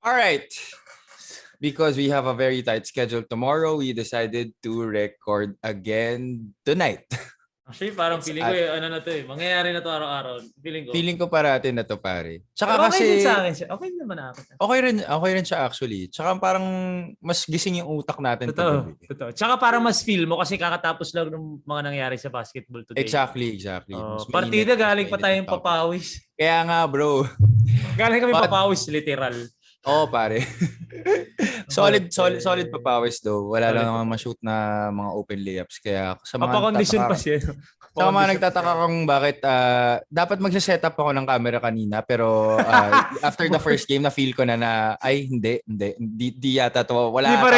All right. Because we have a very tight schedule tomorrow, we decided to record again tonight. Actually, parang feeling ko ano na to mangyayari na to araw-araw. Feeling ko parating na to, pare. Tsaka okay kasi din sa akin siya. Okay naman ako. Okay rin siya actually. Tsaka parang mas gising yung utak natin Totoo. kagabi. Tsaka parang mas feel mo kasi kakatapos lang ng mga nangyari sa basketball today. Exactly. Partida galing pa tayong papawis. Kaya nga, bro. Galing kami papawis, literal. Oo, pare. solid papawis though. Wala lang naman ma-shoot na mga open layups. Kaya sa mga condition pa siya. Sa mga nagtataka kung bakit dapat magse-set up ako ng camera kanina pero after the first game na feel ko na ay hindi yata to. Wala Hindi pa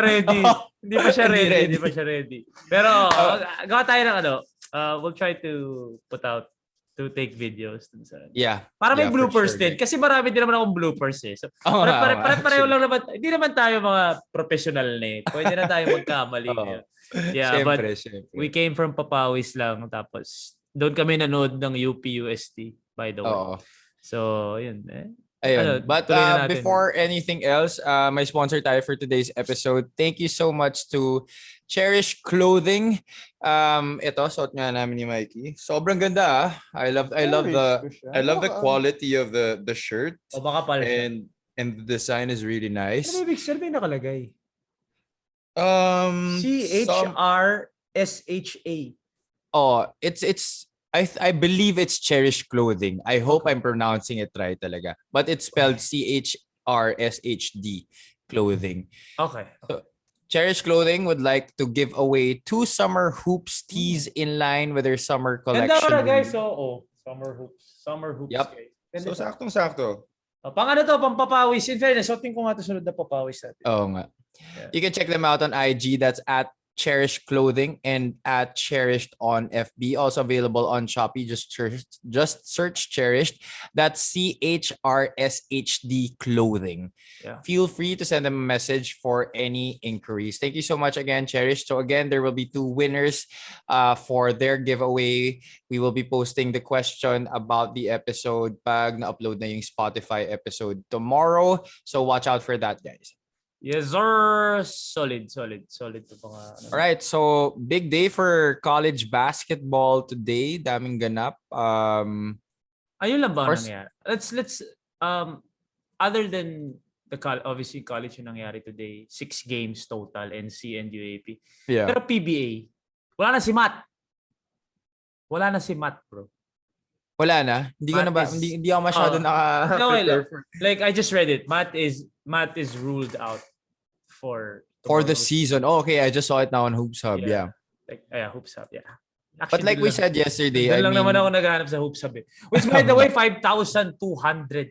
ready. Hindi pa siya ready. Pero gawa tayo ng we'll try to to take videos. Para may bloopers din. Kasi marami din naman akong bloopers eh. So, pareho lang naman. Hindi naman tayo mga professional na eh. Pwede na tayo magkamali. Siyempre. We came from Papawis lang. Tapos, doon kami nanood ng UP-UST, by the way. So, yun eh. Ayun. But before anything else, may sponsor tayo for today's episode. Thank you so much to Cherish Clothing. Ito, suot nga namin ni Mikey. Sobrang ganda ah. I love the quality of the shirt. Makapal siya. And the design is really nice. Ano ibig sabihin nakalagay? CHRSHA. It's I believe it's Cherish Clothing. I hope I'm pronouncing it right talaga. But it's spelled CHRSHD Clothing. Okay. So, Cherish Clothing would like to give away 2 summer hoops tees in line with their summer collection. Ganda guys. Summer hoops. Yep. Guys. So saktong-sakto. Pang pampapawis. In fairness, suotin ko nga ito sunod na papawis natin. Oo nga. Yeah. You can check them out on IG. That's at Cherished Clothing and at Cherished on FB. Also available on Shopee. Just search Cherished. That's CHRSHD Clothing. Yeah. Feel free to send them a message for any inquiries. Thank you so much again, Cherished. So again, there will be 2 winners for their giveaway. We will be posting the question about the episode pag na-upload na yung Spotify episode tomorrow. So watch out for that, guys. Yes, sir. Solid. All right, so big day for college basketball today. Daming ganap. Ayun lang ba nangyari? Let's other than the obviously college yung nangyari today, 6 games total, NC and UAAP. Yeah. Pero PBA, wala na si Matt, bro. Wala na. Hindi ako masyado naka-prepare. Like I just read it. Matt is ruled out for the season. Oh, okay, I just saw it now on Hoops Hub. Yeah. Hoops Hub. Yeah. Actually, but like we said yesterday, I mean, naman ako naghahanap sa Hoops Hub. Which by the way, 5,200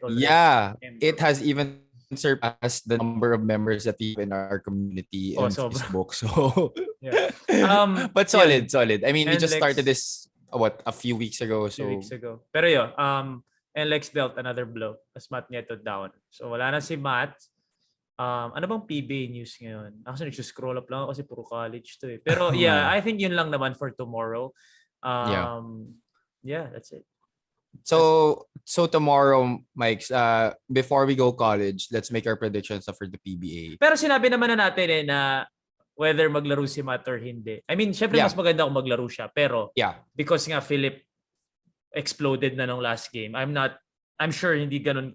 already. Yeah. It has even surpassed the number of members that we have in our community on Facebook. So yeah. But solid. I mean, we just started this a few weeks ago. Pero yun, and Lex dealt another blow as Matt Nieto down. So wala na si Matt. Ano bang PBA news ngayon? Actually, nag-scroll up lang ako kasi puro college to eh. Pero yeah, I think yun lang naman for tomorrow. Yeah, that's it. So tomorrow, Mike, before we go college, let's make our predictions for the PBA. Pero sinabi naman na natin na whether maglaro si Matt or hindi. I mean, syempre mas maganda kung maglaro siya. Pero because nga Philip exploded na nung last game, I'm sure hindi ganun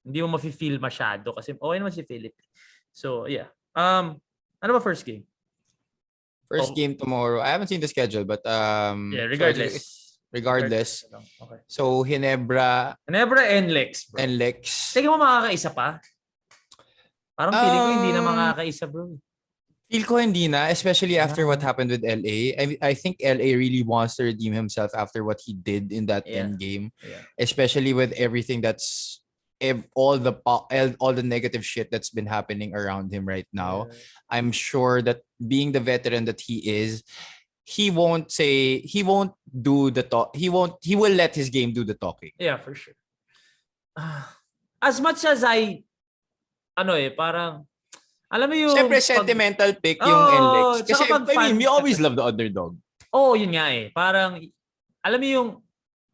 hindi mo mafe-feel masyado kasi okay naman si Philip. So, yeah. Ano ba first game? First game tomorrow. I haven't seen the schedule but regardless. Okay. So, Ginebra and Lex, bro. Tingin mo makakaisa pa? Parang feeling ko hindi na makakaisa, bro. Feel ko hindi na, especially after what happened with LA. I think LA really wants to redeem himself after what he did in that end game. Yeah. Especially with everything that's all the negative shit that's been happening around him right now. I'm sure that being the veteran that he is, he won't do the talk. He will let his game do the talking. Yeah, for sure. As much as parang alam mo yung siyempre sentimental pick yung NLEX. Kasi we always love the underdog. Oh, yun nga eh. Parang alam mo yung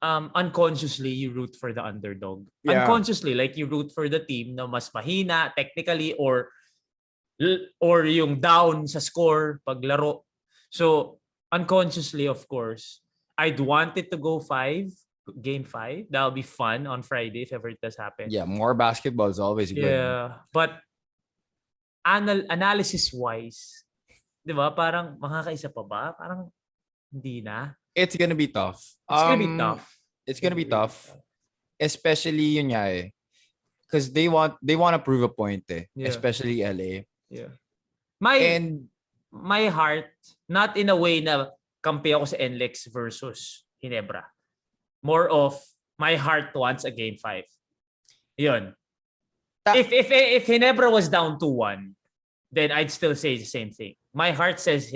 unconsciously you root for the underdog. Yeah. Unconsciously, like you root for the team na mas mahina technically or yung down sa score paglaro. So unconsciously, of course, I'd want it to go game 5. That'll be fun on Friday if ever it does happen. Yeah, more basketball is always good. Yeah, but analysis-wise, di ba? Parang makakaisa pa ba? Parang hindi na. It's gonna be tough. It's gonna be tough. It's gonna be tough. Especially yun nga eh. Because they want to prove a point eh. Yeah. Especially LA. Yeah. My heart, not in a way na kampi ako sa NLEX versus Ginebra. More of my heart wants a game 5. Yun. If Ginebra was down 2-1, then I'd still say the same thing. My heart says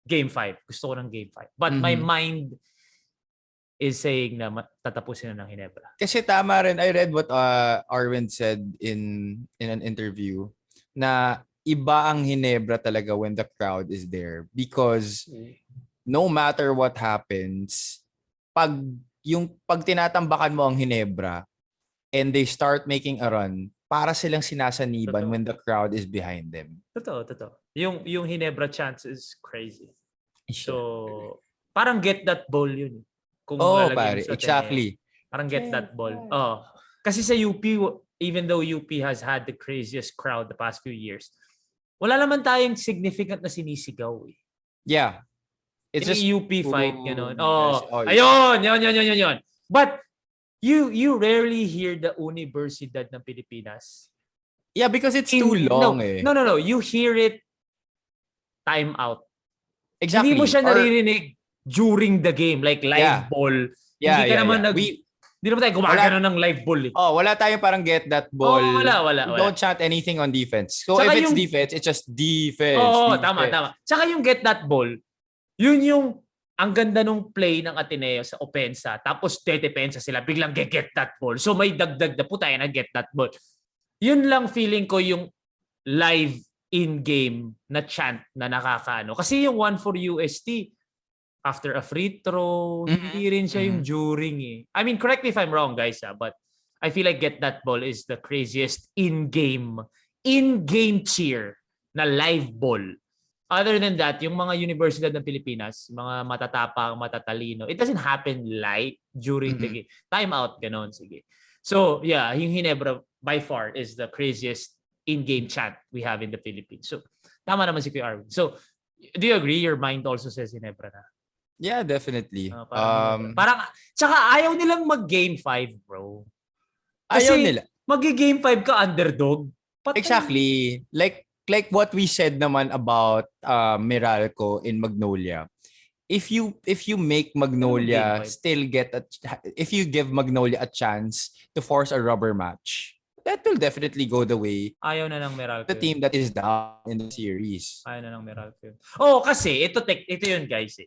game 5. Gusto ko ng game 5. But my mind is saying na tatapusin na ng Ginebra. Kasi tama rin, I read what Arwind said in an interview na iba ang Ginebra talaga when the crowd is there because no matter what happens, pag tinatambakan mo ang Ginebra and they start making a run, para silang sinasaniban when the crowd is behind them. Totoo. Yung Ginebra chance is crazy. So, parang get that ball yun. Kung pare, exactly. Parang get that ball. Kasi sa UP, even though UP has had the craziest crowd the past few years, wala naman tayong significant na sinisigaw eh. Yeah. It's just UP fight, gano'n. Ayun. But you rarely hear the Universidad ng Pilipinas. Yeah, because it's too long eh. No. You hear it time out. Exactly. Hindi mo siya naririnig during the game, like live ball. Yeah, hindi ka naman hindi naman tayo gumagano ng live ball eh. Wala tayong parang get that ball. Wala. Don't chant anything on defense. So Saka if it's defense, it's just defense. Tama. Tsaka yung get that ball, yun yung ang ganda nung play ng Ateneo sa opensa. Tapos dedepensa sila, biglang get that ball. So may dagdag na po tayo na get that ball. Yun lang feeling ko yung live in-game na chant na nakakaano. Kasi yung one for UST, after a free throw, hindi rin siya yung during eh. I mean, correct me if I'm wrong, guys, but I feel like get that ball is the craziest in-game cheer na live ball. Other than that, yung mga Universidad ng Pilipinas, mga matatapang, matatalino, it doesn't happen live during the game. Time out, ganon, sige. So, yeah, yung Ginebra by far is the craziest in-game chant we have in the Philippines. So, tama naman si Kuya Arwin. So, do you agree your mind also says Ginebra na? Yeah, definitely. Parang tsaka ayaw nilang mag-game 5, bro. Ayaw nila. Mag-game 5 ka underdog. Exactly. Like what we said naman about Meralco in Magnolia. If you make Magnolia if you give Magnolia a chance to force a rubber match, that will definitely go the way. Ayaw na ng Meralco. The team that is down in the series. Ayaw na ng Meralco. Kasi ito yun, guys.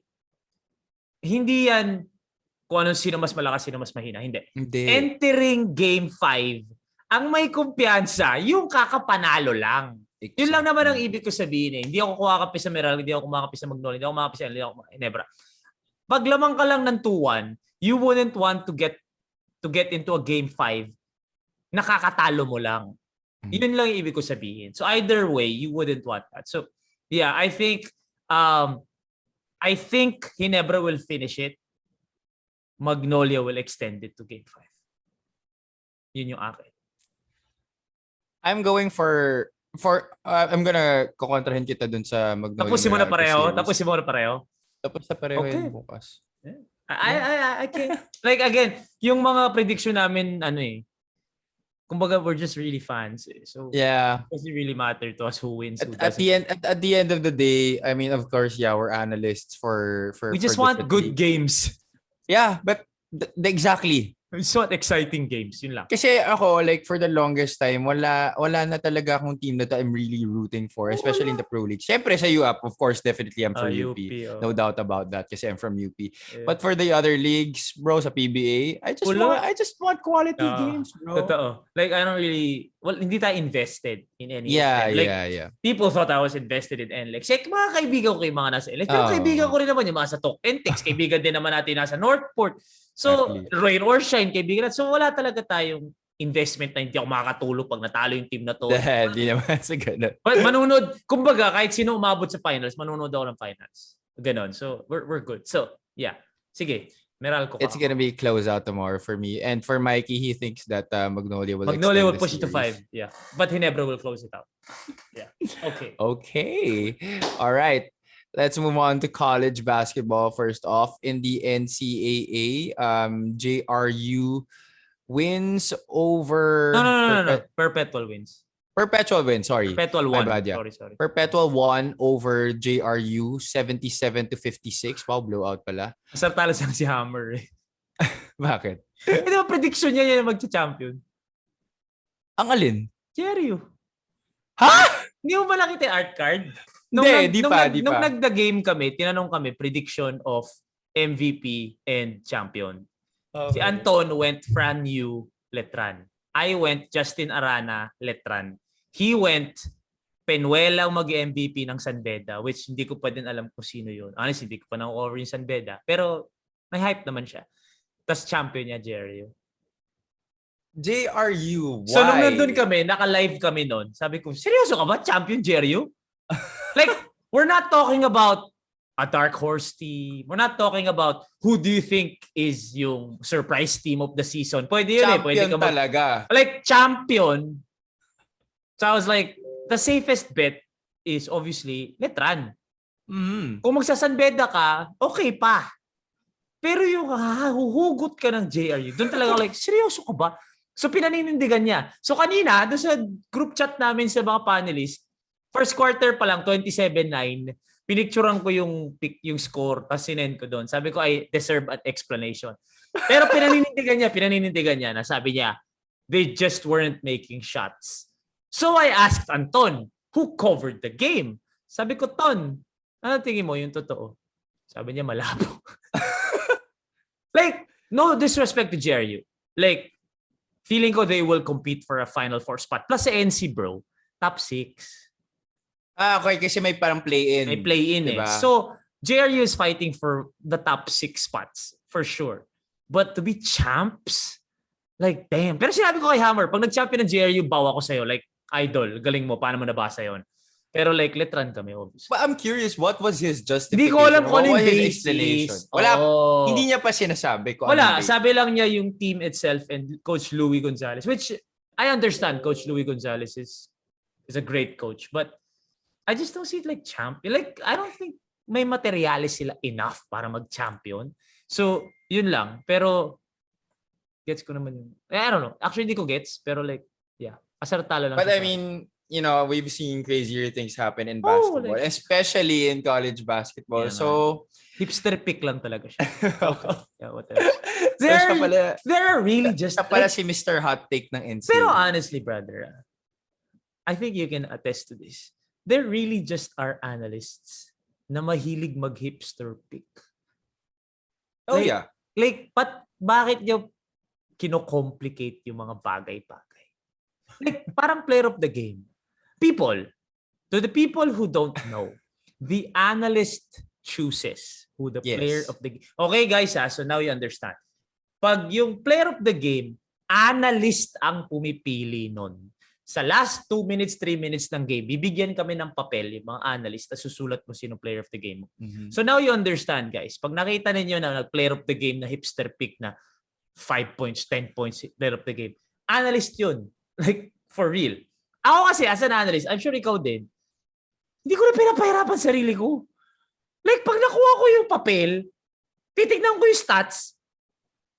Hindi yan kung sino mas malakas, sino mas mahina. Hindi. Entering game 5, ang may kumpiyansa, yung kakapanalo lang. Exactly. Yun lang naman ang ibig ko sabihin eh. Hindi ako kumakapi sa Meralco, hindi ako kumakapi sa Magnolia, hindi ako kumakapi sa Ginebra. Pag lamang ka lang ng 2-1, you wouldn't want to get into a game 5, nakakatalo mo lang. Yun lang yung ibig ko sabihin. So either way, you wouldn't want that. So yeah, I think Ginebra will finish it. Magnolia will extend it to game 5. Yun yung akin. I'm going for I'm gonna kukontrahin kita dun sa Magnolia. Tapusin mo na pareho? Tapos na pareho yung bukas. Yeah. I can't. Like again, yung mga prediction namin, kumbaga we're just really fans. So yeah, it doesn't really matter to us who wins. At the end of the day, I mean, of course, yeah, we're analysts for we just want good games. Yeah, but exactly. It's not exciting games, yun lang. Kasi ako, like, for the longest time, wala na talaga akong team that I'm really rooting for, especially in the Pro League. Siyempre sa UAP, of course, definitely I'm for UP. No doubt about that kasi I'm from UP. Yeah. But for the other leagues, bro, sa PBA, I just want quality games, bro. Totoo. Like, I don't really, hindi tayo invested in any of them. Like, people thought I was invested in NLEX. Like, mga kaibigan ko yung mga nasa NLEX. Pero kaibigan ko rin naman yung mga sa Tok Entex. Kaibigan din naman natin nasa Northport. So, rain or shine, kaibigan. So, wala talaga tayong investment na hindi ako makakatulog pag natalo yung team na to. Hindi naman sa ganun. But manunod, kumbaga, kahit sino umabot sa finals, manunod ako ng finals. Ganon. So, we're good. So, yeah. Sige. Meral ko. It's gonna be close out tomorrow for me. And for Mikey, he thinks that Magnolia will push it to 5. Yeah. But Ginebra will close it out. Yeah. Okay. Okay. All right. Let's move on to college basketball. First off, in the NCAA, JRU wins over... No. Perpetual wins. Perpetual win, sorry. Perpetual won. Sorry. Perpetual won over JRU 77-56. Wow, blowout pala. Masarap talo si Hammer eh. Bakit? Hindi ba prediction niya yan mag-champion? Ang alin? JRU. Ha? Hindi mo ba nakita yung art card? Nung nagda-game kami, tinanong kami prediction of MVP and champion. Okay. Si Anton went Fran Yu, Letran. I went Justin Arana, Letran. He went Penuela mag-MVP ng San Beda, which hindi ko pa din alam kung sino yun. Honestly, hindi ko pa na-over yung San Beda. Pero may hype naman siya. Tapos champion niya, JRU. JRU, why? So nung nandun kami, naka-live kami nun, sabi ko, seryoso ka ba? Champion JRU? Like, we're not talking about a dark horse team. We're not talking about who do you think is yung surprise team of the season. Pwede yun champion Pwede talaga. Like, champion. So I was like, the safest bet is obviously Letran. Mm-hmm. Kung magsasanbeda ka, okay pa. Pero yung huhugot ka ng JRU, doon talaga like, seryoso ka ba? So pinaninindigan niya. So kanina, doon sa group chat namin sa mga panelists, first quarter pa lang, 27-9, pinicturean ko yung score, tapos sinend ko doon. Sabi ko, I deserve an explanation. Pero pinaninindigan niya na sabi niya, they just weren't making shots. So I asked Anton, who covered the game? Sabi ko, Ton, ano tingin mo yung totoo? Sabi niya, malabo. Like, no disrespect to JRU. Like, feeling ko they will compete for a Final Four spot. Plus sa NC, bro, top 6. Okay, kasi may parang play-in. May play-in diba? So, JRU is fighting for the top 6 spots, for sure. But to be champs, like, damn. Pero sinabi ko kay Hammer, pag nag-champion ng JRU, bawa ko sa'yo. Like, idol, galing mo, paano mo nabasa yon? Pero like, Letran kami, obviously. But I'm curious, what was his justification? Hindi ko alam kung ano yung explanation. Wala, hindi niya pa sinasabi ko. Wala, sabi lang niya yung team itself and Coach Louie Gonzalez, which I understand Coach Louie Gonzalez is a great coach, but I just don't see it like champion. Like, I don't think may materialis sila enough para mag-champion. So, yun lang. Pero, gets ko naman yun. I don't know. Actually, hindi ko gets, pero like, yeah. Asartalo lang. But I mean, you know, we've seen crazier things happen in basketball, like, especially in college basketball. Yeah, so, hipster pick lang talaga siya. Okay. Yeah, what else? They're really just... pala si Mr. Hot Take ng NCAA. Pero honestly, brother, I think you can attest to this. They're really just our analysts na mahilig mag-hipster pick. Oh, like, yeah. Like, bakit nyo kino-complicate yung mga bagay-bagay? Like, parang player of the game. To the people who don't know, the analyst chooses who the player of the game. Okay, guys, so now you understand. Pag yung player of the game, analyst ang pumipili nun. Sa last 2 minutes, 3 minutes ng game, bibigyan kami ng papel, yung mga analyst, na susulat mo sino player of the game. Mm-hmm. So now you understand, guys. Pag nakita ninyo na player of the game na hipster pick na 5 points, 10 points, player of the game, analyst yun. Like, for real. Ako kasi, as an analyst, I'm sure ikaw din, hindi ko na pinapahirapan sarili ko. Like, pag nakuha ko yung papel, titignan ko yung stats,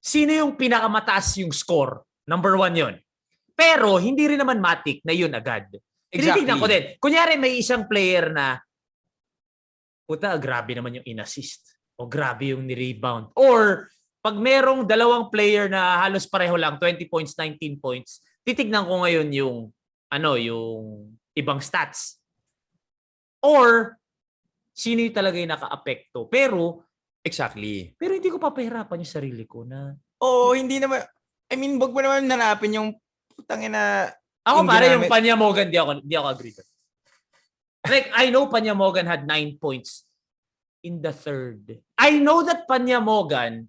sino yung pinakamataas yung score? Number 1 yun. Pero, hindi rin naman matik na yun agad. Tinitignan ko din. Kunyari, may isang player na, puta, grabe naman yung in-assist. O grabe yung ni-rebound. Or, pag merong dalawang player na halos pareho lang, 20 points, 19 points, titignan ko ngayon yung ibang stats. Or, sino yung talaga yung naka-apekto. Pero, exactly. Pero hindi ko papahirapan yung sarili ko na... hindi naman. I mean, wag mo naman hanapin yung putangin na... Ako pare, yung Panyamogan, di ako agree. Like, I know Panyamogan had 9 points in the third. I know that Panyamogan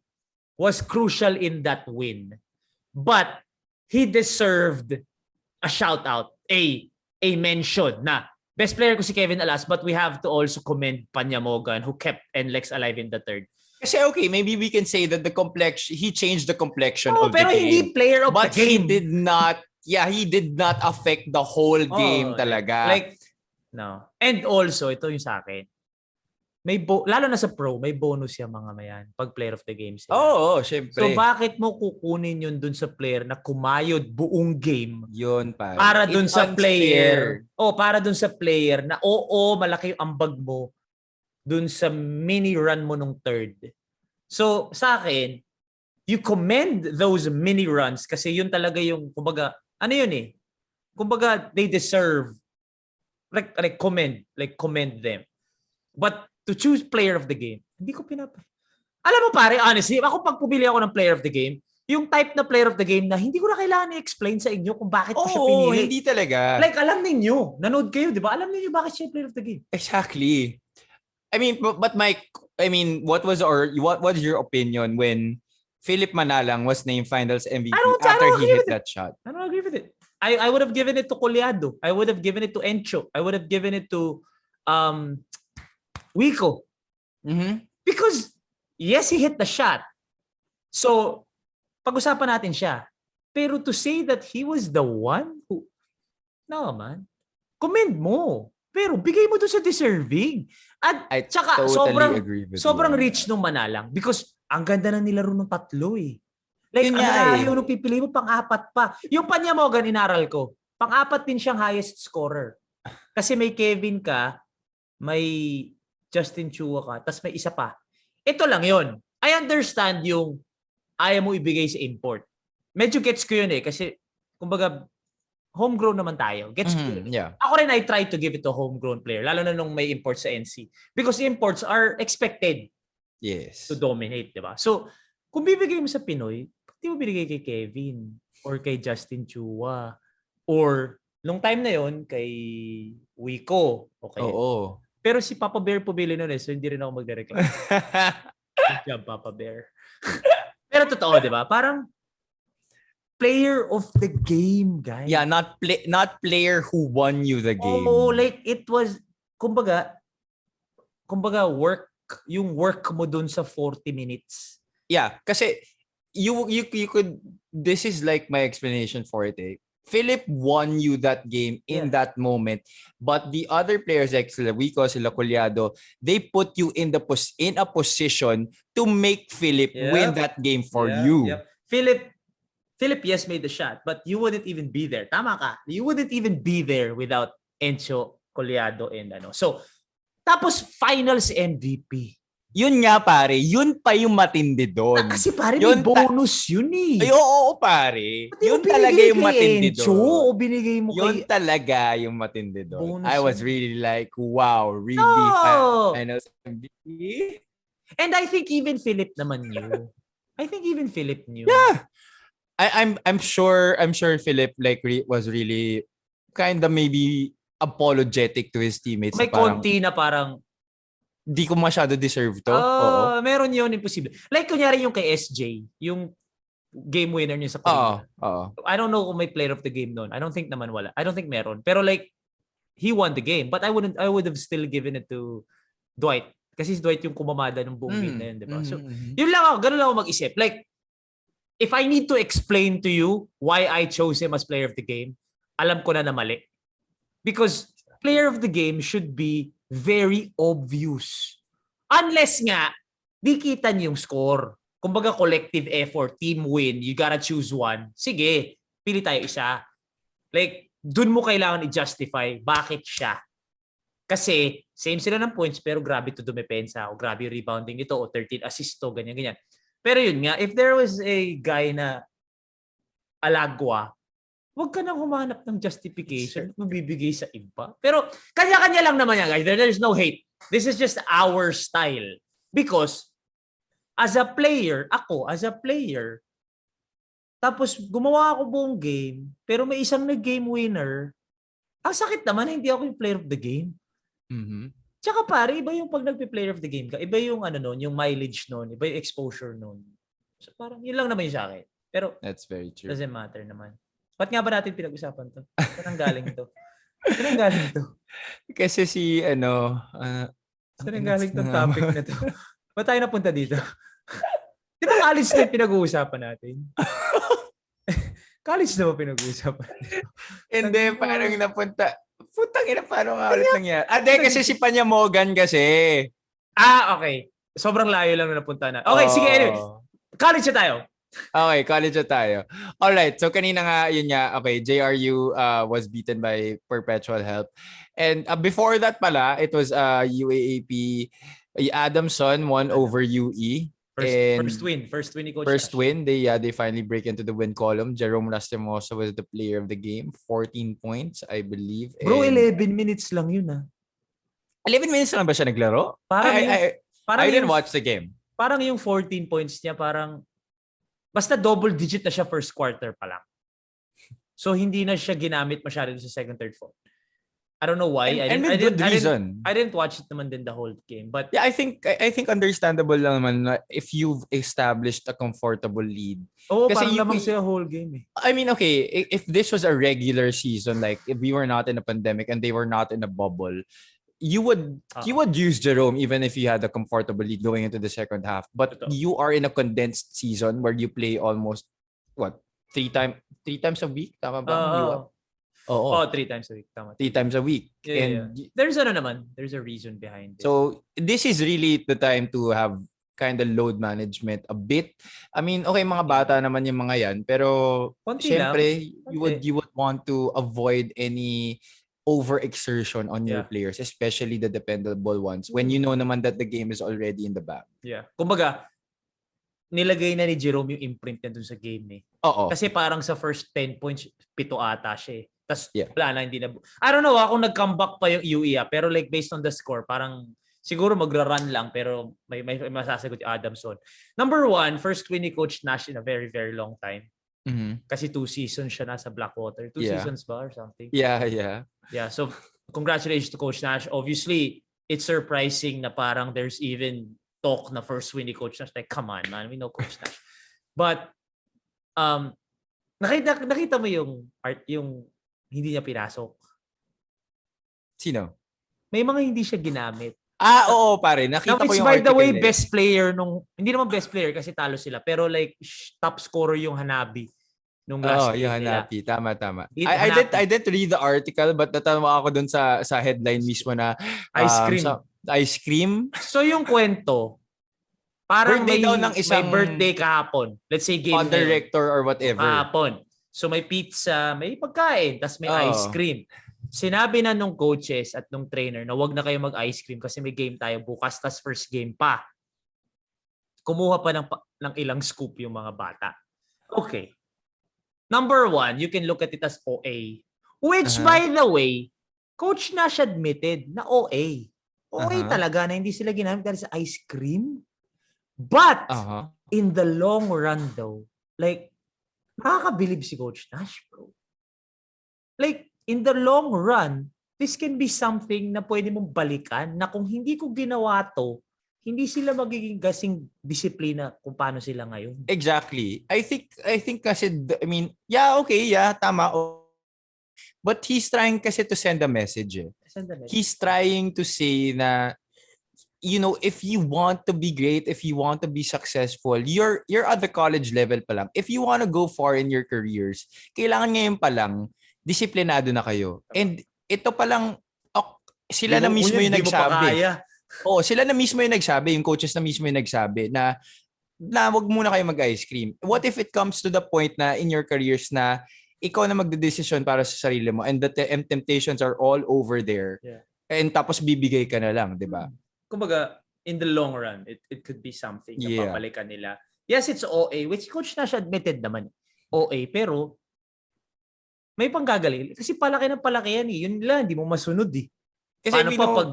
was crucial in that win. But he deserved a shout-out, a mention na best player ko si Kevin Alas, but we have to also commend Panyamogan who kept NLEX alive in the third. Kasi okay, maybe we can say that he changed the complexion of the game. Pero hindi player of the game. But he did not affect the whole game talaga. Like, no. And also, ito yung sa akin. Lalo na sa pro, may bonus yung mga mayan pag player of the game sila. Oo, syempre. So bakit mo kukunin yun dun sa player na kumayod buong game? Yun pa. Para dun sa player. Para dun sa player na malaki yung ambag mo dun sa mini run mo nung third. So sa akin, you commend those mini runs kasi yun talaga yung kumbaga, kumbaga they deserve like commend them. But to choose player of the game, hindi ko Alam mo pare, honestly, ako pag pumili ako ng player of the game, yung type na player of the game na hindi ko na kailangan i-explain sa inyo kung bakit ko siya pinili. Hindi talaga. Like, alam ninyo. Nanood kayo, di ba? Alam ninyo bakit siya player of the game. Exactly. I mean, but Mike, what was your opinion when Philip Manalang was named Finals MVP after he hit that shot? I don't agree with it. I would have given it to Coleado. I would have given it to Encho. I would have given it to Wico. Mm-hmm. Because, yes, he hit the shot. So, pag-usapan natin siya. Pero to say that he was the one who... No, man. Commend mo. Pero bigay mo doon sa deserving. At tsaka, sobrang rich nung Manalang. Because, ang ganda na nilaro ng tatlo eh. Like, yung pipili mo, pang-apat pa. Yung Panyamogan, inaral ko. Pang-apat din siyang highest scorer. Kasi may Kevin ka, may Justin Chua ka, tapos may isa pa. Ito lang yon. I understand yung ayaw mo ibigay sa import. Medyo gets ko yun eh. Kasi, kumbaga, homegrown naman tayo. Gets ko yun. Yeah. Ako rin, I try to give it to homegrown player. Lalo na nung may import sa NC. Because imports are expected to dominate, di ba? So, kung bibigay mo sa Pinoy, di mo binigay kay Kevin or kay Justin Chua or nung time na yon kay Wico. Okay. Oo. Pero si Papa Bear pumili nun eh, so hindi rin ako magre-reklamo. Good job, Papa Bear. Pero totoo, di ba? Parang player of the game, guys. Yeah, not player who won you the game. Like it was, kumbaga yung work mo dun sa 40 minutes. Yeah, kasi you could, this is like my explanation for it eh. Philip won you that game in that moment, but the other players like sila Wico, sila Coleado, they put you in a position to make Philip win that game for you. Philip, yes, made the shot, but you wouldn't even be there. Tama ka. You wouldn't even be there without Encho, Coleado, and ano. So, tapos finals MVP. Yun nga pare, yun pa yung matindi doon. Kasi pare, may bonus yun eh. Ay, oo pare. Yun talaga yung matindi doon. O binigay mo yun talaga yung matindi doon. I was really like, wow, really finals MVP. And I think even Philip naman knew. Yeah. I'm sure Philip was really kind of maybe apologetic to his teammates. May konti na parang di ko masyado deserve to. Meron yun, imposible. Like, kunyari yung kay SJ, yung game winner niya sa Korea. I don't know kung may player of the game noon. I don't think naman wala. I don't think meron. Pero like, he won the game. But I would have still given it to Dwight. Kasi si Dwight yung kumamada ng buong game na yun, di ba? So, yun lang ako. Ganun lang ako mag-isip. Like, if I need to explain to you why I chose him as player of the game, alam ko na mali. Because player of the game should be very obvious. Unless nga, di kita niyo yung score. Kumbaga collective effort, team win, you gotta choose one. Sige, pili tayo isa. Like, dun mo kailangan i-justify bakit siya. Kasi, same sila ng points, pero grabe to dumepensa, o grabe yung rebounding nito, o 13 assist to, ganyan-ganyan. Pero yun nga, if there was a guy na alagwa, huwag ka nang humanap ng justification at mabibigay sa iba. Pero kanya-kanya lang naman yan, guys. There's no hate. This is just our style. Because as a player, tapos gumawa ako buong game, pero may isang nag-game winner, ang sakit naman na hindi ako yung player of the game. Mm-hmm. Tsaka pare, iba yung pag nagpe-player of the game ka, iba yung yung mileage nun, iba yung exposure nun. So parang yun lang naman yung sa akin. Pero that's very true. Doesn't matter naman. Ba't nga ba natin pinag-usapan to? Saan galing to? Saan galing to? Kasi saan galing tong topic na to? Ba't tayo napunta dito? Di ba college na pinag-uusapan natin? College na ba pinag-uusapan natin? Hindi, parang napunta. Putang ina, paano nga ulit nangyari? Kasi si Panya Morgan kasi. Okay. Sobrang layo lang na napunta na. Okay, sige, anyway. College na tayo. Okay, college na tayo. Alright, so kanina nga, yun nga, okay, JRU was beaten by Perpetual Help. And before that pala, it was UAAP. Adamson won over UE. First win ni Coach First win. They finally break into the win column. Jerome Lastimosa was the player of the game. 14 points, I believe. Bro, 11 minutes lang yun 11 minutes lang ba siya naglaro? I didn't watch the game. Parang yung 14 points niya, parang basta double digit na siya first quarter pa lang. So hindi na siya ginamit masyado sa second, third, fourth. I don't know why. And with good reason. I didn't watch it naman din the whole game. But yeah, I think understandable lang naman na if you've established a comfortable lead. Kasi parang lamang siya whole game. I mean, okay, if this was a regular season, like if we were not in a pandemic and they were not in a bubble, you would use Jerome even if you had a comfortable lead going into the second half. But you are in a condensed season where you play almost three times a week? Tama ba? Oo. 3 times a week. Tama. 3 times a week. Yeah. There's a reason behind it. So this is really the time to have kind of load management a bit. I mean, okay, mga bata naman yung mga yan, pero syempre you would want to avoid any overexertion on your players, especially the dependable ones, when you know naman that the game is already in the bag. Yeah. Kumbaga, nilagay na ni Jerome yung imprint niya dun sa game Oo. Kasi parang sa first 10 points, 7 ata siya Tapos wala na, hindi na. I don't know kung nag-comeback pa yung UAAP, pero like based on the score, parang siguro magra-run lang, pero may masasagot yung Adamson. Number 1, first win ni Coach Nash in a very, very long time. Mm-hmm. Kasi 2 seasons siya na sa Blackwater. 2 seasons ba or something? Yeah. So congratulations to Coach Nash. Obviously, it's surprising na parang there's even talk na first win ni Coach Nash. Like, come on, man. We know Coach Nash. But, nakita mo yung hindi niya pinasok. Sino? May mga hindi siya ginamit. Oo, pare. Nakita ko yung by the way, best player hindi naman best player kasi talo sila. Pero like, top scorer yung Hanabi. Nung last game yung Hanabi. Tama. I didn't read the article, but natawa ako dun sa headline mismo na ice cream. So yung kwento, parang birthday daw ng isang may birthday kahapon. Let's say game on director or whatever. Kahapon. So may pizza, may pagkain, tas may ice cream. Sinabi na nung coaches at nung trainer na wag na kayo mag-ice cream kasi may game tayo bukas, tas first game pa. Kumuha pa ng ilang scoop yung mga bata. Okay. Number 1, you can look at it as OA. Which, by the way, Coach Nash admitted na OA. OA talaga na hindi sila ginamit dahil sa ice cream. But, in the long run though, like, nakakabilib si Coach Nash, bro. Like, in the long run, this can be something na pwede mong balikan na kung hindi ko ginawa to, hindi sila magiging gasing disiplina kung paano sila ngayon. Exactly. I think kasi, tama. But he's trying kasi to send a message. He's trying to say na, if you want to be great, if you want to be successful, you're at the college level pa lang. If you want to go far in your careers, kailangan ngayon pa lang, disiplinado na kayo. And ito pa lang, sila na mismo yung nagsabi. Sila na mismo yung nagsabi, yung coaches na mismo yung nagsabi na wag muna kayo mag-ice cream. What if it comes to the point na in your careers na ikaw na magdedesisyon para sa sarili mo and the temptations are all over there. Yeah. And tapos bibigay ka na lang, di ba? Kumbaga, in the long run, it could be something na papalikan nila. Yes, it's OA, which Coach Nash admitted naman. OA, pero may panggagaling. Kasi palaki ng palaki yan eh. Yun lang, hindi mo masunod eh. Kasi paano pa pag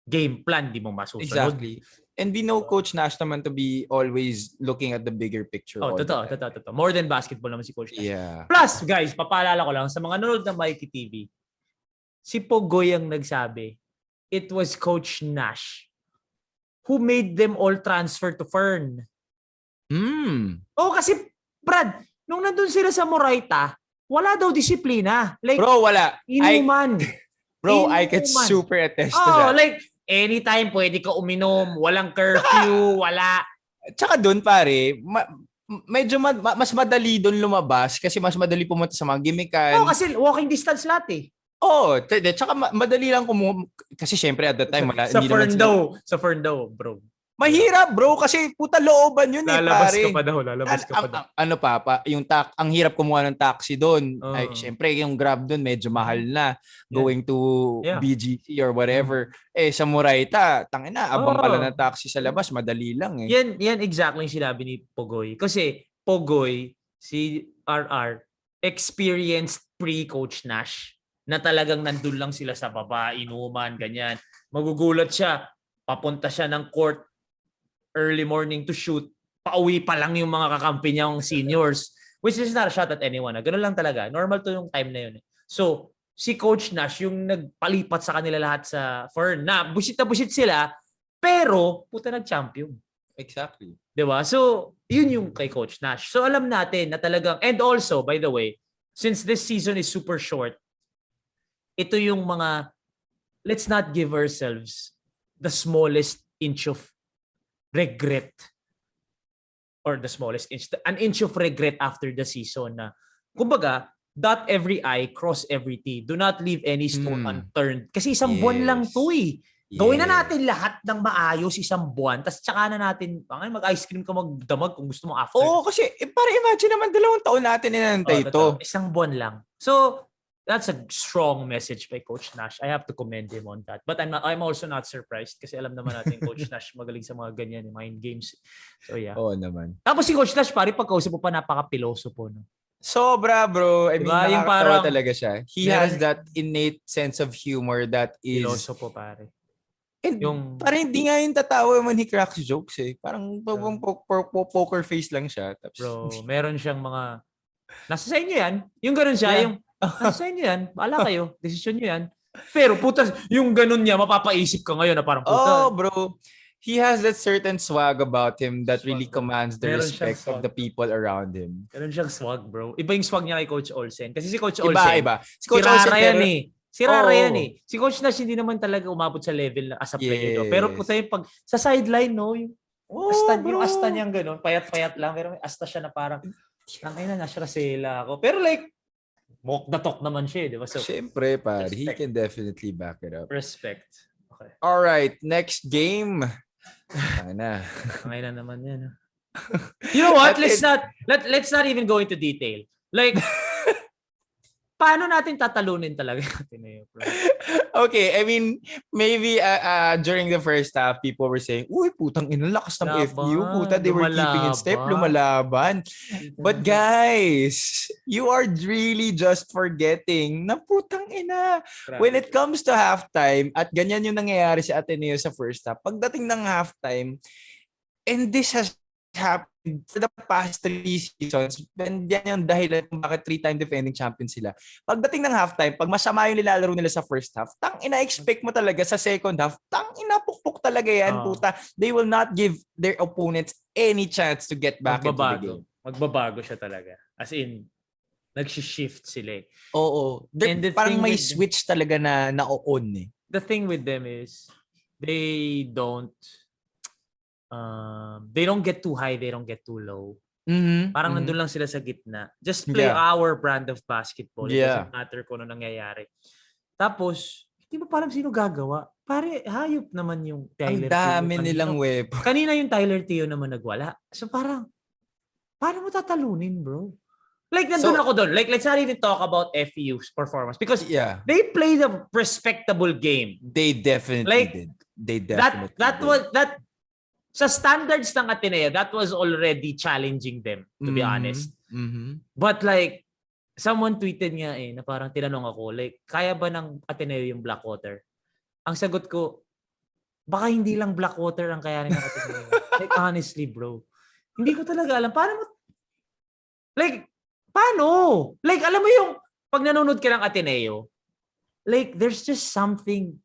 game plan, di mo masusunod? Exactly. And we know Coach Nash naman to be always looking at the bigger picture. Totoo. More than basketball naman si Coach Nash. Yeah. Plus, guys, papaalala ko lang sa mga nanonood ng Mikee TV, si Pogoy ang nagsabi, it was Coach Nash who made them all transfer to Fern. Kasi, Brad, nung nandun sila sa Moraita, wala daw disiplina. Like, bro, wala. Inuman. I can super attest to that. Like, anytime pwede ka uminom, walang curfew, wala. Tsaka doon, pare, medyo mas madali doon lumabas kasi mas madali pumunta sa mga gimmickan. Kasi walking distance lahat eh. Tsaka madali lang kasi syempre at that time sa Fern daw, bro. Mahirap, bro, kasi puta looban yun lalabas pare. Lalabas ka pa daw. Ano pa, ang hirap kumuha ng taxi doon. Ay, syempre, yung Grab doon medyo mahal na going to BGC or whatever. Sa Moraita, tangina, abang pala ng taxi sa labas, madali lang eh. Yan exactly yung sinabi ni Pogoy. Kasi Pogoy, si RR, experienced pre-Coach Nash na talagang nandun lang sila sa baba, inuman, ganyan. Magugulat siya, papunta siya ng court early morning to shoot, pauwi pa lang yung mga kakampi niyang seniors, which is not a shot at anyone. Ganun lang talaga. Normal to yung time na yun. So, si Coach Nash yung nagpalipat sa kanila lahat sa Fern na busit sila, pero puta nag-champion. Exactly. Diba? So, yun yung kay Coach Nash. So, alam natin na talagang, and also, by the way, since this season is super short, ito yung mga, let's not give ourselves the smallest inch of regret or the smallest inch, an inch of regret after the season na, kumbaga, dot every I, cross every T. Do not leave any stone unturned. Kasi isang buwan lang to eh. Gawin na natin lahat ng maayos isang buwan, tapos tsaka na natin, mag-ice cream ka magdamag kung gusto mo after. Kasi para imagine naman 2 taon natin inantay ito. Isang buwan lang. So, that's a strong message by Coach Nash. I have to commend him on that. But I'm also not surprised kasi alam naman natin Coach Nash magaling sa mga ganyan, mind games. So yeah. Oo naman. Tapos si Coach Nash, pare, pagkausap mo pa napaka-piloso po. No? Sobra, bro. I mean, yung parang talaga siya. He has that innate sense of humor that is... Piloso po, pare. And parang hindi nga yung tatawa when he cracks jokes eh. Parang poker face lang siya. Tapos, bro, meron siyang mga... Nasa sa inyo yan. Yung ganun siya, yung... Nasa inyo yan. Baala kayo. Desisyon nyo yan. Pero puta, yung ganun niya, mapapaisip ka ngayon na parang puta. Bro. He has that certain swag about him that really commands the respect of the people around him. Meron siyang swag, bro. Iba yung swag niya kay Coach Olsen. Kasi si Coach Olsen, iba. Si Coach Olsen, Si Rara yan eh. Si Coach Nash hindi naman talaga umabot sa level na as a player. Pero puta yung pag sa sideline, no? Yung asta niyang gano'n. Payat-payat lang. Pero may asta siya na parang tangay na nasrasela ako. Pero like, walk the talk naman siya, di ba? So, siyempre, pare. He can definitely back it up. Respect. Okay. All right, next game. Tangay na naman yan. You know what? Let's not even go into detail. Like, paano natin tatalunin talaga Ateneo? Okay, I mean, maybe during the first half, people were saying, uy, putang ina, lakas ng FU. Puta, they were keeping in step, lumalaban. But guys, you are really just forgetting na putang ina. When it comes to halftime, at ganyan yung nangyayari sa Ateneo sa first half, pagdating ng halftime, and this has happened for the past 3 seasons, and yan yung dahilan kung bakit 3-time defending champion sila. Pagdating ng halftime, pag masama yung nilalaro nila sa first half, ina-expect mo talaga sa second half, inapukpok talaga yan, puta. They will not give their opponents any chance to get back into the game. Magbabago siya talaga. As in, nag-shift sila eh. Oo. Parang may switch talaga na na-on eh. The thing with them is, they don't get too high, they don't get too low. Parang nandun lang sila sa gitna. Just play our brand of basketball. It doesn't matter kung ano nangyayari. Tapos, hindi mo parang sino gagawa. Pare, hayop naman yung Tyler Teo. Ang dami nilang weapon. Kanina yung Tyler Teo naman nagwala. So parang, paano mo tatalunin, bro? Like, nandun ako doon. Like, let's not even talk about FEU's performance. Because they played a respectable game. They definitely did. They definitely did. sa standards ng Ateneo, that was already challenging them, to be honest. But like, someone tweeted nga na parang tinanong ako, like, kaya ba ng Ateneo yung Blackwater? Ang sagot ko, baka hindi lang Blackwater ang kayanin ng Ateneo. Like, honestly, bro. Hindi ko talaga alam. Paano? Like, alam mo yung, pag nanonood ka ng Ateneo, like, there's just something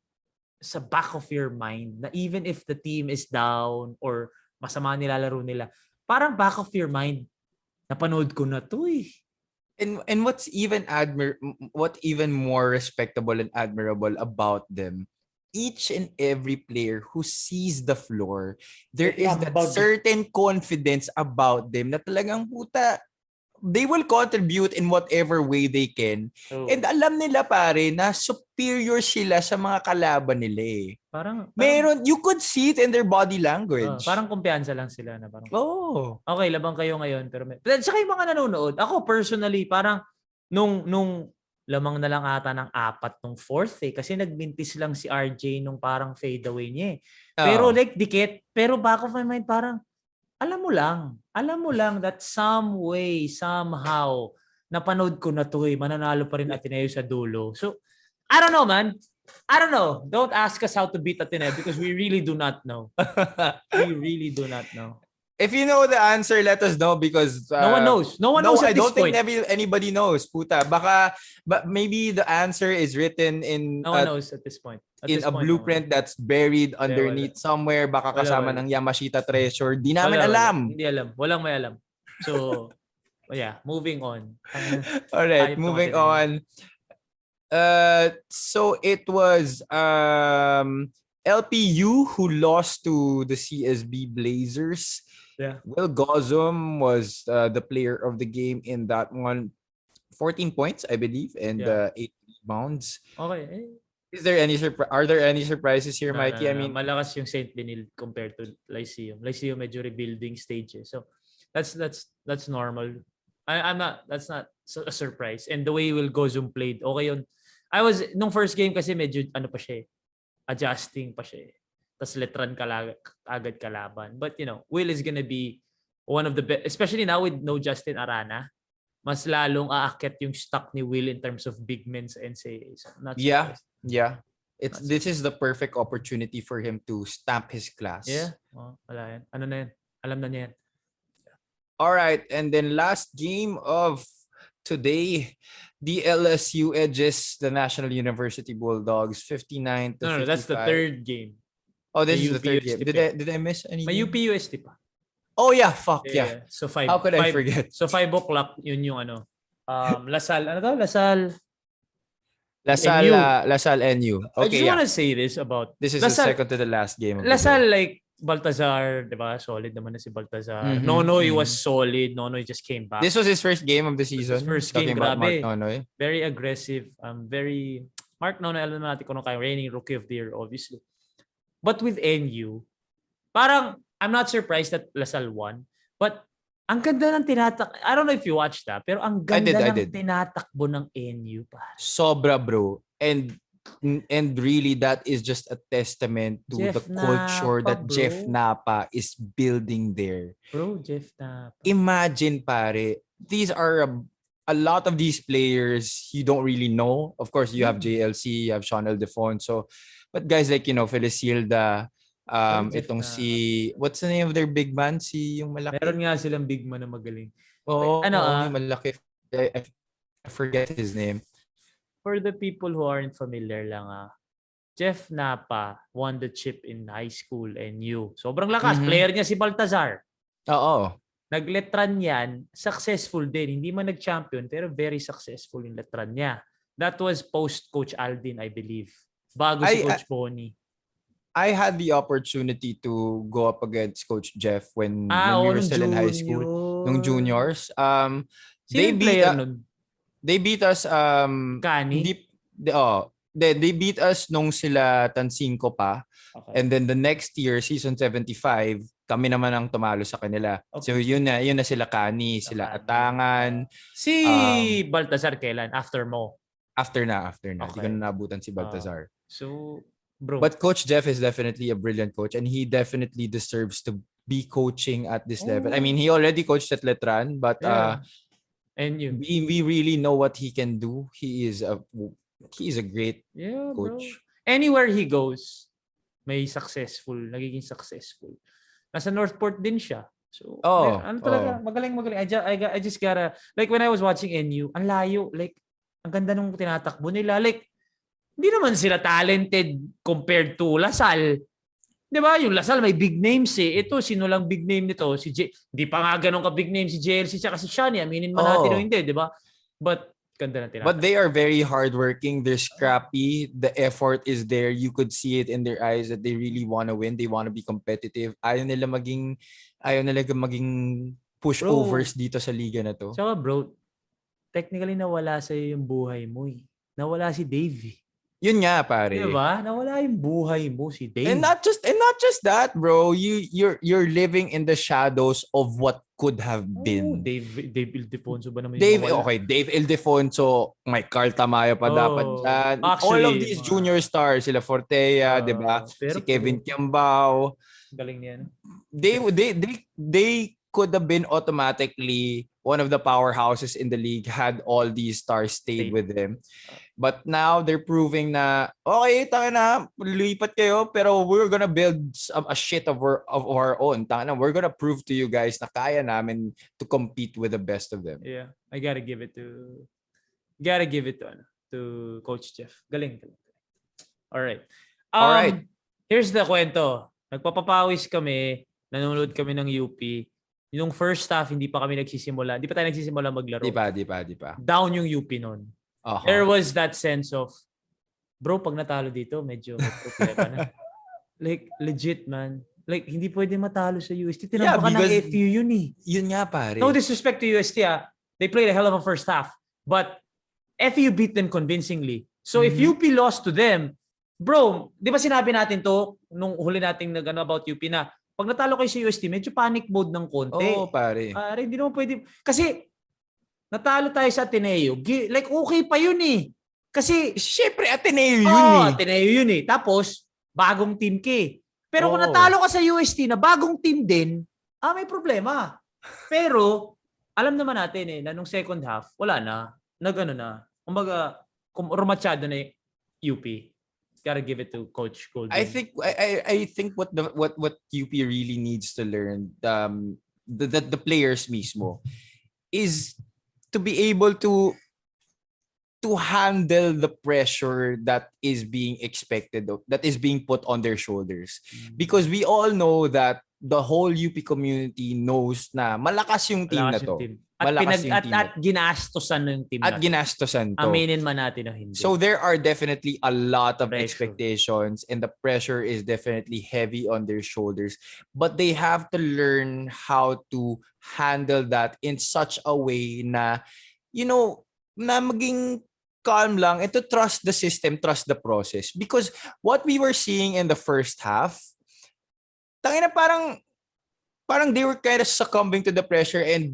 sa back of your mind na even if the team is down or masama nilalaro nila, parang back of your mind, napanood ko na to eh. And what's even more respectable and admirable about them, each and every player who sees the floor, there is that certain confidence about them na talagang puta, they will contribute in whatever way they can. And alam nila pare na superior sila sa mga kalaban nila eh. Parang meron, you could see it in their body language. Parang kumpiyansa lang sila na parang, okay, labang kayo ngayon. Pero saka yung mga nanonood, ako personally, parang nung lamang na lang ata ng 4 nung 4th kasi nagmintis lang si RJ nung parang fade away niya eh. Pero like dikit, pero back of my mind parang, alam mo lang that some way, somehow, napanood ko na to mananalo pa rin Ateneo sa dulo. So, I don't know, man. I don't know. Don't ask us how to beat Ateneo because we really do not know. We really do not know. If you know the answer, let us know because no one knows. No one knows at this point. I don't think anybody knows. Puta, but maybe the answer is written in. No one knows at this point. In a blueprint that's buried underneath somewhere, baka kasama ng Yamashita treasure. Di namin alam. Hindi alam. Walang may alam. So, yeah, moving on. Alright, moving on. So it was LPU who lost to the CSB Blazers. Yeah. Will Gozum was the player of the game in that one. 14 points, I believe, and 8 rebounds. Okay. Are there any surprises here, Mikey? I mean, malakas yung St. Benil compared to Lyceum. Lyceum medyo rebuilding stage. So that's normal. That's not a surprise. And the way Will Gozum played, okay yun. Nung first game kasi medyo pa siya, adjusting pa siya. Tas letran agad kalaban. But Will is gonna be one of the best, especially now with no Justin Arana. Mas lalong aakyat yung stock ni Will in terms of big men sa NCAA. So Yeah. This is the perfect opportunity for him to stamp his class. Yeah. Wala yan. Ano na yan? Alam na niya yan. All right, and then last game of today, the LSU edges the National University Bulldogs 59-55. No, that's the third game. Oh, this is the third game. Did I miss anything? May UP-UST pa. Oh yeah, fuck yeah. So 5. How could I forget? So 5 o'clock yun yung Lasal. Ano to? Lasal NU. Okay, I just want to say this about this is Lasal, the second to the last game. Lasal, like Baltazar, diba? Solid naman na si Baltazar. Nonoy was solid. Nonoy just came back. This was his first game of the season. First game, grabe. Mark Nonoy. Very aggressive. Mark Nonoy, alam natin kung kaya reigning rookie of the year, obviously. But with NU, parang I'm not surprised that Lasal won. But ang ganda ng I don't know if you watched that, pero ang ganda ng tinatakbo ng NU pa. Sobra, bro. And really, that is just a testament to Jeff the culture that bro. Jeff Napa is building there. Bro, Jeff Napa. Imagine, pare, these are a lot of these players you don't really know. Of course, you have JLC, you have Sean Ildefonso. But guys like, Felicilda, itong what's the name of their big man? Yung malaki. Meron nga silang big man na magaling. Yung malaki. I forget his name. For the people who aren't familiar lang, Jeff Napa won the chip in high school NU. Sobrang lakas. Player niya si Baltazar. Oo. Nagletran yan. Successful din. Hindi man nag-champion, pero very successful yung letran niya. That was post-Coach Aldin, I believe. Bago si Coach Bonnie. I had the opportunity to go up against Coach Jeff when we were still in high school. Nung juniors. They beat us Kani? They beat us nung sila Tansinko pa. Okay. And then the next year, season 75, kami naman ang tumalo sa kanila. Okay. So yun na sila Kani, sila Atangan. Si Baltazar kailan? After mo? After na. Okay. Hindi ko na nabutan si Baltazar. So bro. But Coach Jeff is definitely a brilliant coach, and he definitely deserves to be coaching at this level. I mean, he already coached at Letran, but and we really know what he can do. He's a great coach. Bro. Anywhere he goes, nagiging successful. Nasa Northport din siya. So, talaga, magaling. I just gotta, like when I was watching NU, ang layo, like, ang ganda nung tinatakbo nila. Like, hindi naman sila talented compared to Lasal. Di ba? Yung Lasal may big names eh. Ito, sino lang big name nito? Hindi pa nga ganun ka big name si JLC tsaka si Shani. Aminin man natin o hindi, di ba? But, ganda na tinatakbo. But they are very hardworking. They're scrappy. The effort is there. You could see it in their eyes that they really want to win. They want to be competitive. Ayaw nila maging pushovers dito sa liga na to. Tsaka bro, technically nawala sa'yo yung buhay mo eh. Nawala si Dave. Yun nga, pare. Diba? Nawala yung buhay mo si Dave. And not just that, bro. You're living in the shadows of what could have been. Dave Ildefonso ba naman Dave Ildefonso, may Carl Tamayo pa dapat dyan. All of these junior stars, sila Fortea, di ba? Si Kevin Kiambao. Galing niyan. They could have been automatically one of the powerhouses in the league had all these stars stayed with them. But now they're proving na, okay, tanga na, lipat kayo, pero we're gonna build a shit of our own. Tanga na, we're gonna prove to you guys na kaya namin to compete with the best of them. Yeah, I gotta give it to Coach Jeff. Galing. All right. Here's the kwento. Nagpapapawis kami, nanonood kami ng UP. Yung first half, hindi pa tayo nagsisimula maglaro. Di pa. Down yung UP nun. There was that sense of, bro, pag natalo dito, medyo problema na. Like, legit, man. Like, hindi pwede matalo sa UST. Tinampakan ng FU yun eh. Yun nga, pare. No disrespect to UST, they played a hell of a first half. But, FU beat them convincingly. So, if UP lost to them, bro, di ba sinabi natin to, nung huli nating about UP na, pag natalo kayo sa UST, medyo panic mode ng konti. Pare. Pare, hindi naman pwede. Kasi, natalo tayo sa Ateneo. Like, okay pa yun eh. Kasi, syempre, Ateneo yun eh. Ateneo yun eh. Tapos, bagong team ka eh. Pero kung natalo ka sa UST na bagong team din, may problema. Pero, alam naman natin eh, na nung second half, wala na. Nagano na. Kumbaga, rumatyado na yung UP. Gotta give it to Coach Golding. I think what UP really needs to learn, the players mismo, is to be able to handle the pressure that is being expected, that is being put on their shoulders. Because we all know that the whole UP community knows na malakas yung team na to. At ginastosan ng team na to. At ginastosan to. Aminin man natin o hindi. So there are definitely a lot of expectations, and the pressure is definitely heavy on their shoulders. But they have to learn how to handle that in such a way na, na maging calm lang, and to trust the system, trust the process. Because what we were seeing in the first half, tangina parang they were kind of succumbing to the pressure, and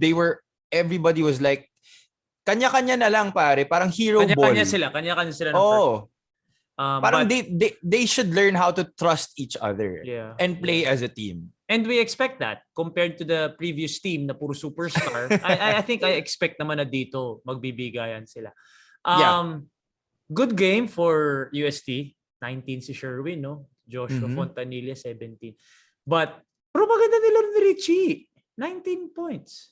everybody was like, kanya-kanya na lang, pare. Parang hero ball. Kanya-kanya sila. Parang they should learn how to trust each other and play as a team. And we expect that compared to the previous team na puro superstar. I think I expect naman na dito magbibigayan sila. Good game for UST. 19 si Sherwin, no? Joshua Fontanilla, 17. But, maganda nila ni Richie. 19 points.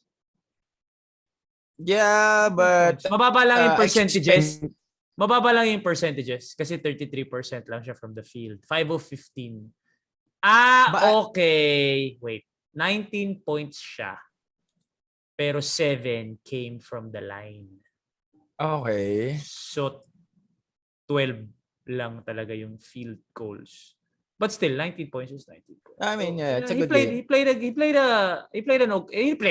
Yeah, but mababa lang yung percentages. Mababa lang yung percentages kasi 33% lang siya from the field. 5 of 15. Okay. Wait. 19 points siya. Pero 7 came from the line. Okay. So 12 lang talaga yung field goals. But still, 19 points is 19 points. I mean, it's a good game. He played a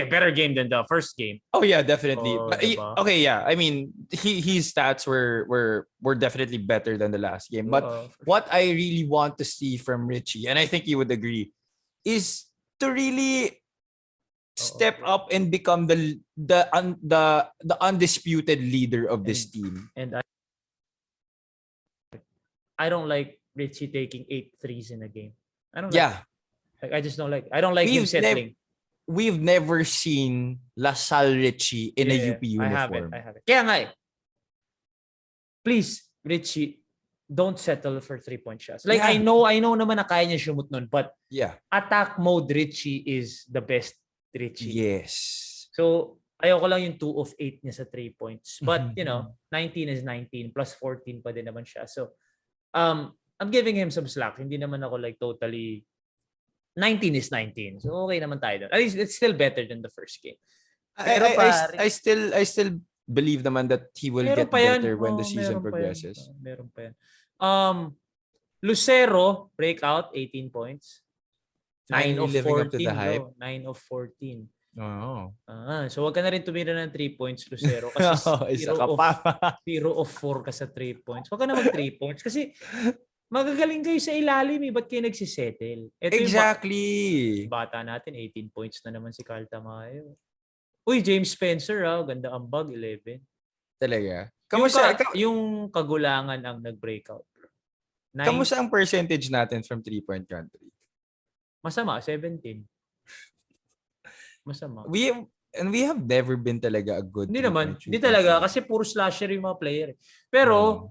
better game than the first game. Oh yeah, definitely. Okay, yeah. I mean, his stats were definitely better than the last game. But what I really want to see from Richie, and I think you would agree, is to really step up and become the undisputed leader of this team. And I don't like Richie taking 8 threes in a game. I don't Yeah. like I just don't like. I don't like him settling. We've never seen Salle Richie in a UP uniform. I have it. Kaya nga please, Richie, don't settle for 3-point shots. Like I know naman na kaya niya shoot nun, but attack mode Richie is the best Richie. Yes. So ayoko lang yung 2 of 8 niya sa 3 points. But 19 is 19 plus 14 pa din naman siya. So I'm giving him some slack. Hindi naman ako like totally 19 is 19. So okay naman tayo doon. At least it's still better than the first game. Pero I still believe naman that he will get better when the season progresses. Meron pa yan. Lucero breakout 18 points. 9 of 14. 9 of 14. Oh. So wag ka na rin tumira ng 3 points, Lucero. Kasi 0 of 4 ka sa 3 points. Wag ka na mag 3 points. Kasi magagaling kayo sa ilalim. Ba't kayo nagsisettle? Exactly. Bata natin, 18 points na naman si Carl Tamayo. Uy, James Spencer, ganda ang bag, 11. Talaga? Yung Kagulangan ang nag-breakout. Kamusta ang percentage natin from 3-point country? Masama, 17. Masama. We have never been talaga a good. Hindi naman. Hindi talaga kasi puro slasher yung mga player. Pero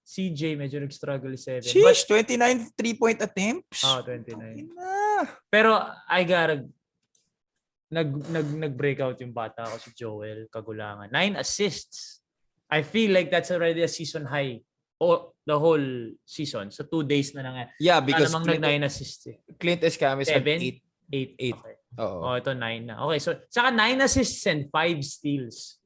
CJ medyo nag-struggle 7. Sheesh, 29 3-point attempts. 29. Pero I gotta nag-breakout yung bata ko si Joel Kagulangan. 9 assists. I feel like that's already a season high. The whole season. So 2 days na lang. Yeah, because Clint, 9 assists. Clint Escamis had 8. 8. Okay. Ito 9 na. Okay, so saka 9 assists and 5 steals.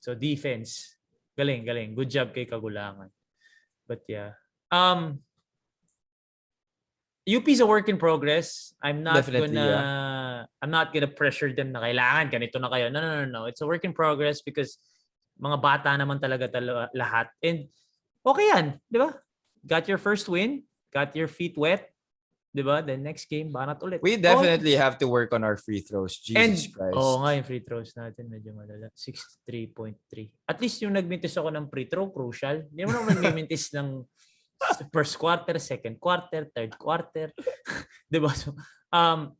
So defense. Galing. Good job kay Kagulangan. But yeah. UP is a work in progress. I'm not gonna pressure them na kailangan ganito na kayo. No. It's a work in progress because mga bata naman talaga lahat. And okay yan, di ba? Got your first win, got your feet wet, di ba? Then next game, banat ulit. We definitely have to work on our free throws. Jesus Christ. Nga yung free throws natin medyo malala. 63.3. At least yung nagmintis ako ng free throw, crucial. Hindi naman ako nagmintis ng first quarter, second quarter, third quarter. Di ba? So,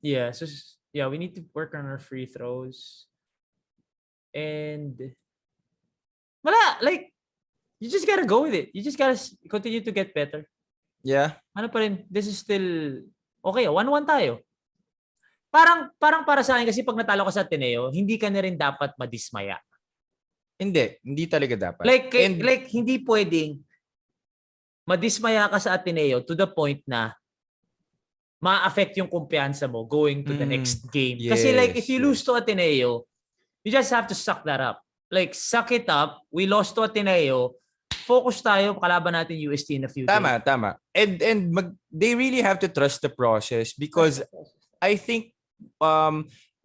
we need to work on our free throws. And you just gotta go with it. You just gotta continue to get better. Yeah. Ano pa rin, this is still okay, 1-1 tayo. Parang para sa akin kasi pag natalo ka sa Ateneo, hindi ka na rin dapat madismaya. Hindi talaga dapat. Like hindi pwedeng madismaya ka sa Ateneo to the point na ma-affect yung kumpiyansa mo going to the next game. Kasi if you lose to Ateneo, you just have to suck that up. Like, suck it up. We lost to Ateneo. Focus tayo. Kalaban natin UST in the future. Tama. And they really have to trust the process because I think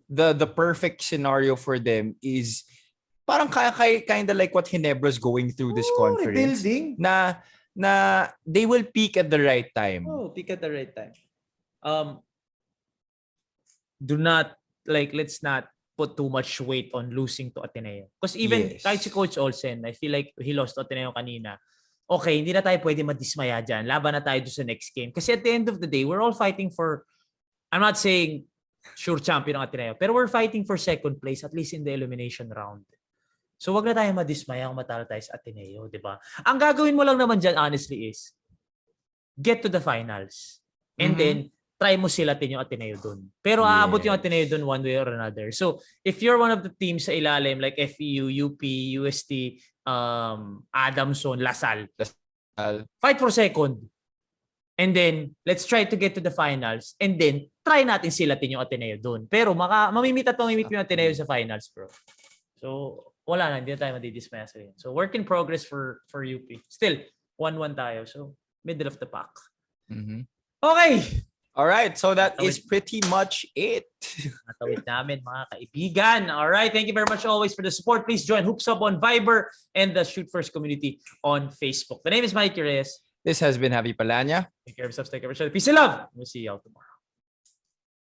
the perfect scenario for them is parang kind of like what Ginebra's going through this conference. Rebuilding. Na they will peak at the right time. Peak at the right time. Let's not put too much weight on losing to Ateneo. Because even kahit si Coach Olsen, I feel like he lost to Ateneo kanina. Okay, hindi na tayo pwede madismaya dyan. Laban na tayo sa next game. Kasi at the end of the day, we're all fighting for, I'm not saying sure champion ng Ateneo, pero we're fighting for second place, at least in the elimination round. So wag na tayo madismaya kung matalo tayo sa Ateneo, di ba? Ang gagawin mo lang naman dyan, honestly, is get to the finals. And then, try mo silatin yung Ateneo dun. Pero aabot yung Ateneo dun one way or another. So, if you're one of the teams sa ilalim, like FEU, UP, UST, Adamson, LaSalle, fight for second. And then, let's try to get to the finals. And then, try natin silatin yung Ateneo dun. Pero, mamimit yung Ateneo sa finals, bro. So, wala na. Hindi na tayo madidismaya sa yun. So, work in progress for UP. Still, 1-1 tayo. So, middle of the pack. Okay. All right, so that is pretty much it. Natawid namin, mga kaibigan. All right, thank you very much always for the support. Please join Hoops Up on Viber and the Shoot First community on Facebook. The name is Mikee Reyes. This has been Javi Palanya. Take care of yourselves. Take care of yourself. Peace and love. We'll see you all tomorrow.